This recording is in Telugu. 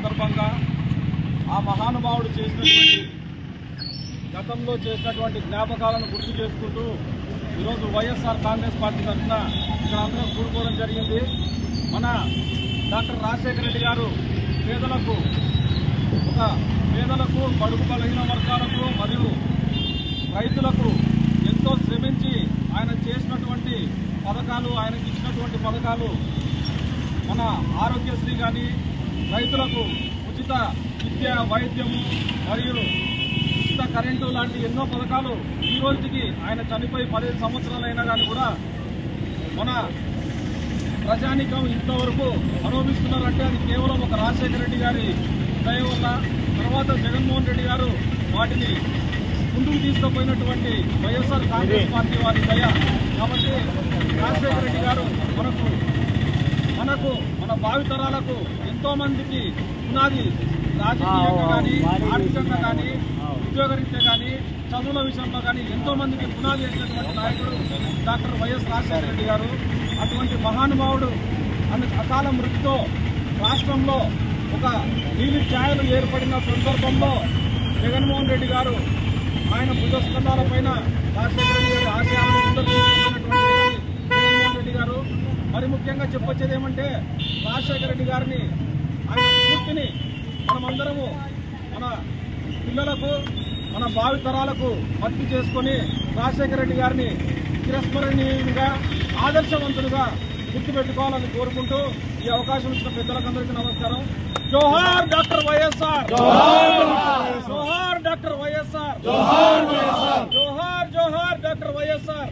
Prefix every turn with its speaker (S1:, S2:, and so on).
S1: సందర్భంగా ఆ మహానుభావుడు చేసినటువంటి గతంలో చేసినటువంటి జ్ఞాపకాలను గుర్తు చేసుకుంటూ ఈరోజు వైఎస్ఆర్ కాంగ్రెస్ పార్టీ తరఫున ఇక్కడ అందరం కూడుకోవడం జరిగింది. మన డాక్టర్ రాజశేఖర రెడ్డి గారు పేదలకు బడుగు బలహీన వర్గాలకు మరియు రైతులకు ఎంతో శ్రమించి ఆయన చేసినటువంటి పథకాలు, ఆయనకి ఇచ్చినటువంటి పథకాలు మన ఆరోగ్యశ్రీ కానీ, రైతులకు ఉచిత విద్య, వైద్యము మరియు ఉచిత కరెంటు లాంటి ఎన్నో పథకాలు ఈ రోజుకి ఆయన చనిపోయి 15 సంవత్సరాలైనా కానీ కూడా మన ప్రజానీకం ఇంతవరకు అనుభవిస్తున్నారంటే అది కేవలం ఒక రాజశేఖర రెడ్డి గారి దయ వల్ల, తర్వాత జగన్మోహన్ రెడ్డి గారు వాటిని ముందుకు తీసుకుపోయినటువంటి వైఎస్ఆర్ కాంగ్రెస్ పార్టీ వారి దయ. కాబట్టి రాజశేఖర రెడ్డి గారు మన భావితరాలకు ఎంతో మందికి పునాది, రాజకీయంగా కానీ, ఆర్థికంగా కానీ, ఉద్యోగరీత్యా కానీ, చదువుల విషయంలో కానీ ఎంతో మందికి పునాది వేసినటువంటి నాయకుడు డాక్టర్ వైఎస్ రాజశేఖర రెడ్డి గారు. అటువంటి మహానుభావుడు అకాల మృతితో రాష్ట్రంలో ఒక నీలి ఛాయలు ఏర్పడిన సందర్భంలో జగన్మోహన్ రెడ్డి గారు ఆయన భుజస్కంధాల పైన రాజశేఖర రెడ్డి గారి ఆశయాలను జగన్మోహన్ రెడ్డి గారు మరి ముఖ్యంగా చెప్పొచ్చేది ఏమంటే, రాజశేఖర రెడ్డి గారిని ఆయన స్ఫూర్తిని మనమందరము మన పిల్లలకు, మన భావితరాలకు భర్తీ చేసుకొని రాజశేఖర రెడ్డి గారిని చిరస్మరణీయునిగా, ఆదర్శవంతులుగా గుర్తుపెట్టుకోవాలని కోరుకుంటూ ఈ అవకాశం ఇచ్చిన పెద్దలకందరికీ నమస్కారం. జోహార్ డాక్టర్ వైఎస్ఆర్, జోహార్ డాక్టర్ వైఎస్ఆర్, జోహార్ డాక్టర్ వైఎస్ఆర్.